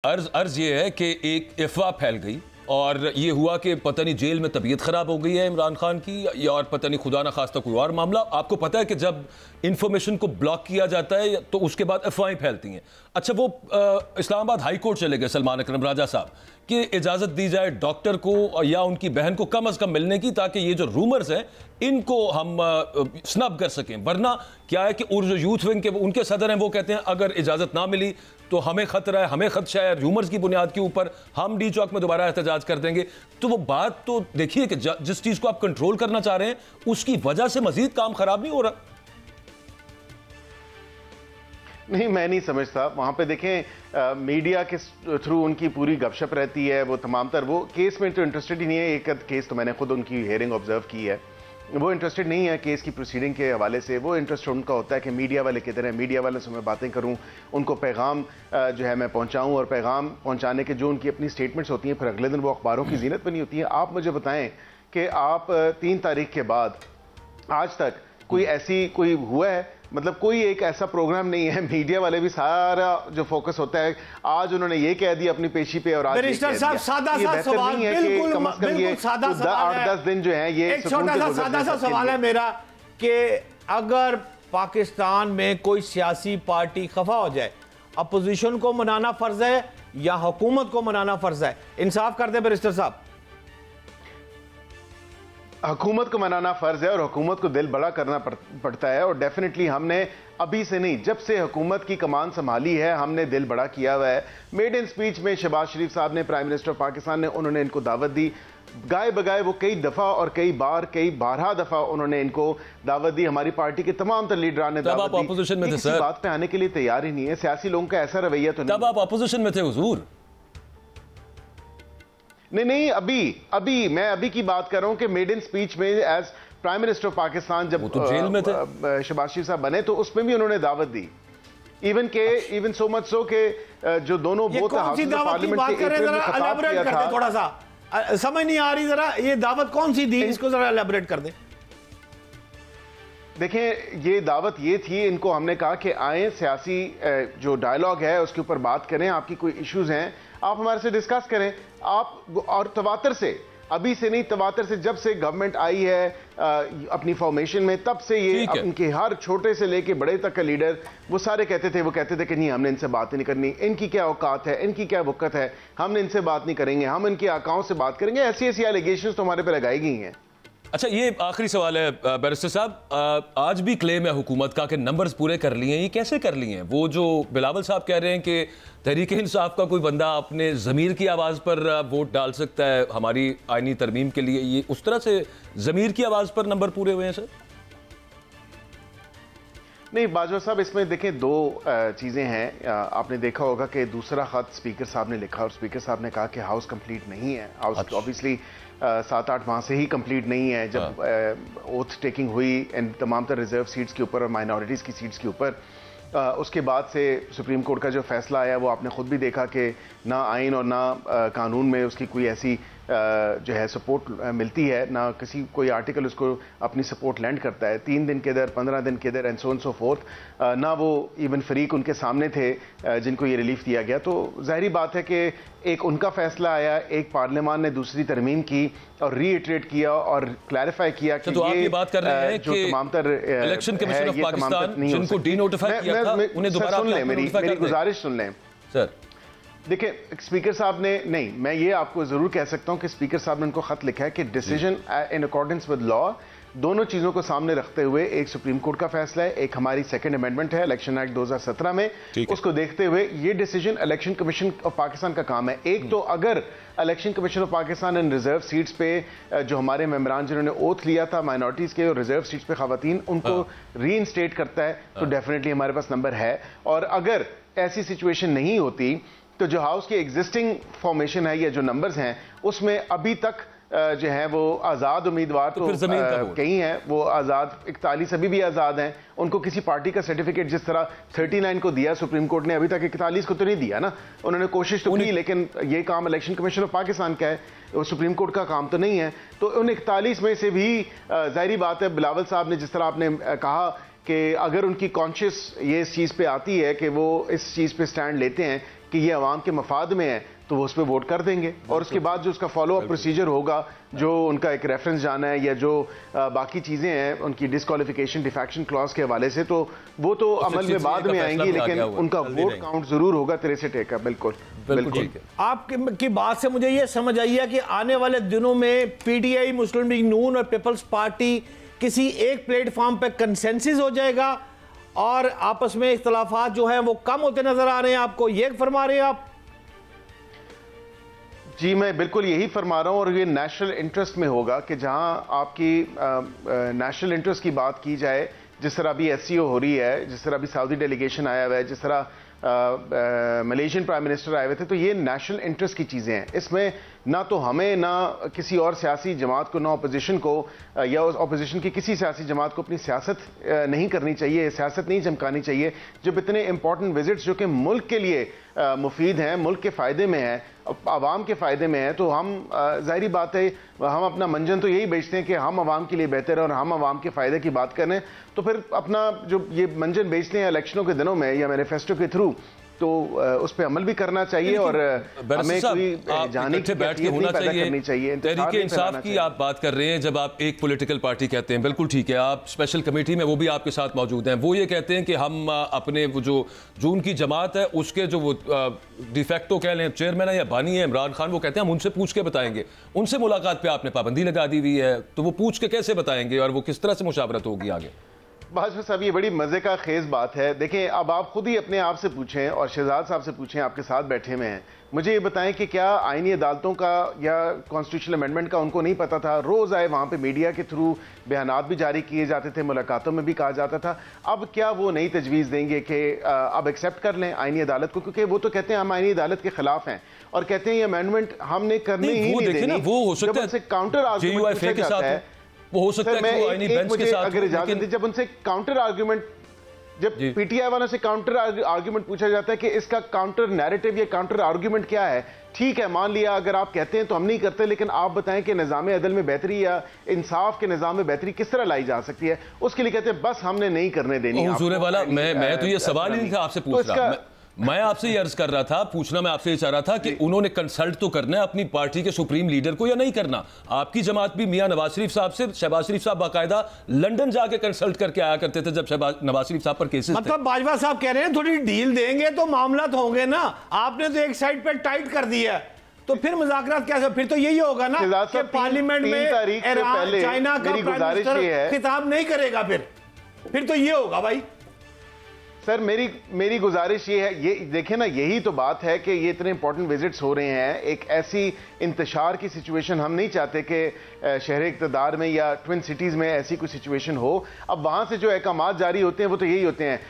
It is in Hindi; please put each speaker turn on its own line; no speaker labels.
अर्ज ये है कि एक अफवाह फैल गई और ये हुआ कि पता नहीं जेल में तबीयत खराब हो गई है इमरान खान की, या और पता नहीं खुदा ना खास्ता कोई और मामला। आपको पता है कि जब इंफॉर्मेशन को ब्लॉक किया जाता है तो उसके बाद अफवाहें फैलती हैं। अच्छा, वो इस्लामाबाद हाई कोर्ट चले गए सलमान अकरम राजा साहब कि इजाज़त दी जाए डॉक्टर को या उनकी बहन को कम अज़ कम मिलने की, ताकि ये जो रूमर्स हैं इनको हम स्नब कर सकें। वरना क्या है कि जो यूथ विंग के उनके सदर हैं वो कहते हैं अगर इजाज़त ना मिली तो हमें खतरा है, हमें खदशा है, रूमर्स की बुनियाद के ऊपर हम डी चौक में दोबारा एहतजाज कर देंगे। तो वो बात तो देखिए कि जिस चीज़ को आप कंट्रोल करना चाह रहे हैं उसकी वजह से मजीद काम खराब नहीं हो रहा।
नहीं, मैं नहीं समझता। वहाँ पे देखें मीडिया के थ्रू उनकी पूरी गपशप रहती है। वो तमाम तर वो केस में तो इंटरेस्टेड ही नहीं है। एक केस तो मैंने खुद उनकी हेयरिंग ऑब्जर्व की है, वो इंटरेस्टेड नहीं है केस की प्रोसीडिंग के हवाले से। वो इंटरेस्ट उनका होता है कि मीडिया वाले किधर हैं, मीडिया वाले से मैं बातें करूं, उनको पैगाम जो है मैं पहुंचाऊं, और पैगाम पहुंचाने के जो उनकी अपनी स्टेटमेंट्स होती हैं फिर अगले दिन वो अखबारों की जीनत बनी होती है। आप मुझे बताएं कि आप 3 तारीख के बाद आज तक कोई हुआ है? मतलब कोई एक ऐसा प्रोग्राम नहीं है। मीडिया वाले भी सारा जो फोकस होता है आज उन्होंने ये कह दिया अपनी पेशी पे, और आज
बैरिस्टर साहब सादा सा सवाल, बिल्कुल सादा सा
8-10 दिन जो है ये
एक छोटा सा सादा सा सवाल है मेरा कि अगर पाकिस्तान में कोई सियासी पार्टी खफा हो जाए, अपोजिशन को मनाना फर्ज है या हुकूमत को मनाना फर्ज है? इंसाफ कर दे बैरिस्टर साहब।
हुकूमत को मनाना फर्ज है और हुकूमत को दिल बड़ा करना पड़ता है। और डेफिनेटली हमने अभी से नहीं, जब से हुकूमत की कमान संभाली है हमने दिल बड़ा किया हुआ है। मेड इन स्पीच में शहबाज शरीफ साहब ने, प्राइम मिनिस्टर ऑफ पाकिस्तान ने, उन्होंने इनको दावत दी। गाए बगाए वो कई दफ़ा और कई बारह दफ़ा उन्होंने इनको दावत दी। हमारी पार्टी के तमाम तर लीडरान ने दावत दी।
अपोजिशन में थे सर,
बात पे आने के लिए तैयार ही नहीं है। सियासी लोगों का ऐसा रवैया तो नहीं।
तब आप अपोजिशन में थे हुजूर।
नहीं, अभी मैं अभी की बात कर रहा हूं कि मेड इन स्पीच में as prime minister of Pakistan जब
तो जेल में थे
शहबाज शरीफ साहब बने तो उसमें भी उन्होंने दावत दी। इवन सो मच सो के जो दोनों बहुत
पार्लियामेंट के थोड़ा सा समझ नहीं आ रही, जरा ये दावत कौन सी दी, इसको जरा एलैबोरेट कर दे।
देखें, ये दावत ये थी, इनको हमने कहा कि आए सियासी जो डायलॉग है उसके ऊपर बात करें, आपकी कोई इश्यूज हैं आप हमारे से डिस्कस करें। आप और तवातर से, अभी से नहीं, तवातर से जब से गवर्नमेंट आई है अपनी फॉर्मेशन में तब से ये उनके हर छोटे से लेके बड़े तक का लीडर वो सारे कहते थे कि नहीं हमने इनसे बात नहीं करनी, इनकी क्या औकात है, इनकी क्या वक़्त है, हमने इनसे बात नहीं करेंगे, हम इनके आकाओं से बात करेंगे। ऐसी एलिगेशंस तो हमारे पे लगाई गई हैं।
अच्छा, ये आखिरी सवाल है बैरिस्टर साहब, आज भी क्लेम है हुकूमत का कि नंबर्स पूरे कर लिए हैं। ये कैसे कर लिए हैं? वो जो बिलावल साहब कह रहे हैं कि तहरीक इंसाफ का कोई बंदा अपने ज़मीर की आवाज़ पर वोट डाल सकता है हमारी आईनी तरमीम के लिए, ये उस तरह से ज़मीर की आवाज़ पर नंबर पूरे हुए हैं सर?
नहीं बाजवा साहब, इसमें देखें 2 चीज़ें हैं। आपने देखा होगा कि दूसरा ख़त स्पीकर साहब ने लिखा और स्पीकर साहब ने कहा कि हाउस कंप्लीट नहीं है। हाउस ऑब्वियसली 7-8 माह से ही कंप्लीट नहीं है। जब ओथ टेकिंग हुई इन तमाम तर रिजर्व सीट्स के ऊपर और माइनॉरिटीज़ की सीट्स के ऊपर, उसके बाद से सुप्रीम कोर्ट का जो फैसला आया वो आपने खुद भी देखा कि ना आइन और ना कानून में उसकी कोई ऐसी जो है सपोर्ट मिलती है, ना किसी कोई आर्टिकल उसको अपनी सपोर्ट लैंड करता है। 3 दिन के इधर, 15 दिन के इधर and so on so fourth. ना वो इवन फरीक उनके सामने थे जिनको ये रिलीफ दिया गया। तो जाहिर बात है कि एक उनका फैसला आया, एक पार्लियामान ने दूसरी तरमीम की और रीइटरेट किया और क्लैरिफाई किया कि
तो आप ये बात कर रहे हैं
जो तमाम तर
इलेक्शन कमीशन ऑफ पाकिस्तान जिनको डीनोटिफाई किया था उन्हें दोबारा
सुन लें, मेरी गुजारिश सुन लें
सर।
देखिए, स्पीकर साहब ने, नहीं मैं ये आपको जरूर कह सकता हूं कि स्पीकर साहब ने उनको खत लिखा है कि decision in accordance with law, दोनों चीजों को सामने रखते हुए, एक सुप्रीम कोर्ट का फैसला है, एक हमारी 2nd अमेंडमेंट है इलेक्शन एक्ट 2017 में, उसको देखते हुए ये decision election commission of Pakistan का काम है। एक तो अगर election commission of Pakistan in reserve seats पे जो हमारे मेंबरान जिन्होंने ओथ लिया था माइनॉरिटीज के और रिजर्व सीट्स पे खवातीन, उनको रीइंस्टेट करता है तो डेफिनेटली हमारे पास नंबर है। और अगर ऐसी सिचुएशन नहीं होती तो जो हाउस की एग्जिस्टिंग फॉर्मेशन है या जो नंबर्स हैं उसमें अभी तक जो है वो आज़ाद उम्मीदवार तो कई हैं, वो आज़ाद 41 अभी भी आज़ाद हैं। उनको किसी पार्टी का सर्टिफिकेट जिस तरह 39 को दिया सुप्रीम कोर्ट ने, अभी तक 41 को तो नहीं दिया ना। उन्होंने कोशिश तो की, लेकिन ये काम इलेक्शन कमीशन ऑफ पाकिस्तान का है, वो सुप्रीम कोर्ट का काम तो नहीं है। तो उन 41 में से भी जाहिर बात है, बिलावल साहब ने जिस तरह आपने कहा कि अगर उनकी कॉन्शियस ये इस चीज़ पे आती है कि वो इस चीज़ पे स्टैंड लेते हैं कि ये अवाम के मफाद में है तो वो उस पर वोट कर देंगे, और उसके बाद जो उसका फॉलो अप प्रोसीजर होगा, जो उनका एक रेफरेंस जाना है या जो बाकी चीज़ें हैं उनकी डिस्क्वालिफिकेशन डिफेक्शन क्लॉज के हवाले से, तो वो तो अमल में बाद में आएंगी, लेकिन उनका वोट काउंट जरूर होगा 63 का। बिल्कुल बिल्कुल।
आपकी बात से मुझे ये समझ आई है कि आने वाले दिनों में पीटीआई, मुस्लिम लीग नून और पीपल्स पार्टी किसी एक प्लेटफॉर्म पर कंसेंसस हो जाएगा और आपस में इख्तलाफात जो है वो कम होते नजर आ रहे हैं, आपको ये फरमा रहे हैं आप?
जी मैं बिल्कुल यही फरमा रहा हूँ, और ये नेशनल इंटरेस्ट में होगा कि जहाँ आपकी नेशनल इंटरेस्ट की बात की जाए, जिस तरह अभी एससीओ हो रही है, जिस तरह अभी सऊदी डेलीगेशन आया हुआ है, जिस तरह मलेशियन प्राइम मिनिस्टर आए हुए थे, तो ये नेशनल इंटरेस्ट की चीज़ें हैं। इसमें ना तो हमें ना किसी और सियासी जमात को, ना अपोजिशन को या उस अपोजिशन की किसी सियासी जमात को अपनी सियासत नहीं करनी चाहिए, सियासत नहीं चमकानी चाहिए। जब इतने इंपॉर्टेंट विजिट्स जो कि मुल्क के लिए मुफीद हैं, मुल्क के फ़ायदे में है, आवाम के फ़ायदे में है, तो हम ज़ाहिरी बात है हम अपना मंजन तो यही बेचते हैं कि हम आवाम के लिए बेहतर है और हम आवाम के फ़ायदे की बात करें, तो फिर अपना जो ये मंजन बेचते हैं इलेक्शनों के दिनों में या मैनिफेस्टो के थ्रू, तो उस पर अमल भी करना चाहिए और हमें कोई जाने की
बैठ के होना
चाहिए।
तहरीके इंसाफ की आप बात कर रहे हैं, जब आप एक पॉलिटिकल पार्टी कहते हैं, बिल्कुल ठीक है, आप स्पेशल कमेटी में वो भी आपके साथ मौजूद हैं, वो ये कहते हैं कि हम अपने वो जो जून की जमात है उसके जो वो डिफेक्टो कह लें चेयरमैन है या बानी है इमरान खान, वो कहते हैं हम उनसे पूछ के बताएंगे। उनसे मुलाकात पे आपने पाबंदी लगा दी हुई है, तो वो पूछ के कैसे बताएंगे और वो किस तरह से मुशावरत होगी आगे?
भाजपा साहब ये बड़ी मजे का खेज बात है। देखें अब आप खुद ही अपने आप से पूछें और शहजाद साहब से पूछें, आपके साथ बैठे हुए हैं, मुझे ये बताएं कि क्या आईनी अदालतों का या कॉन्स्टिट्यूशनल अमेंडमेंट का उनको नहीं पता था? रोज आए वहां पे मीडिया के थ्रू बयानात भी जारी किए जाते थे, मुलाकातों में भी कहा जाता था। अब क्या वो नई तजवीज़ देंगे कि अब एक्सेप्ट कर लें आईनी अदालत को? क्योंकि वो तो कहते हैं हम आईनी अदालत के खिलाफ हैं और कहते हैं ये अमेंडमेंट हमने करनी ही नहीं देनी।
वो हो सकता है
काउंटर आर्गुमेंट पूछा जाता है,
वो हो सकता है कि वो आईनी बेंच के साथ,
अगर इजाजत दी, जब उनसे काउंटर आर्गुमेंट, जब पीटीआई वालों से काउंटर आर्गुमेंट पूछा जाता है कि इसका काउंटर नैरेटिव या काउंटर आर्गुमेंट क्या है, ठीक है मान लिया अगर आप कहते हैं तो हम नहीं करते, लेकिन आप बताएं कि निज़ाम अदल में बेहतरी या इंसाफ के निज़ाम में बेहतरी किस तरह लाई जा सकती है, उसके लिए कहते हैं बस हमने नहीं करने देनी।
हुजूर वाला मैं तो ये सवाल ही नहीं था आपसे पूछ रहा, मैं आपसे ये अर्ज कर रहा था, पूछना मैं आपसे ये चाह रहा था कि उन्होंने कंसल्ट तो करना है अपनी पार्टी के सुप्रीम लीडर को या नहीं करना? आपकी जमात भी मियां नवाज शरीफ साहब से, शहबाज शरीफ साहब बाकायदा लंदन जाके कंसल्ट करके आया करते थे जब नवाज शरीफ साहब पर केसेस
मतलब बाजवा साहब कह रहे हैं थोड़ी डील देंगे तो मामला तो होंगे ना, आपने तो एक साइड पर टाइट कर दिया, तो फिर मुज़ाकरात कैसे? फिर तो यही होगा ना कि पार्लियामेंट में ईरान चाइना का प्राइम मिनिस्टर खिताब नहीं करेगा, फिर तो ये होगा भाई।
सर मेरी गुजारिश ये है, ये देखें ना, यही तो बात है कि ये इतने इंपॉर्टेंट विजिट्स हो रहे हैं, एक ऐसी इंतशार की सिचुएशन हम नहीं चाहते कि शहर इक़्तिदार में या ट्विन सिटीज़ में ऐसी कोई सिचुएशन हो। अब वहाँ से जो अहकामात जारी होते हैं वो तो यही होते हैं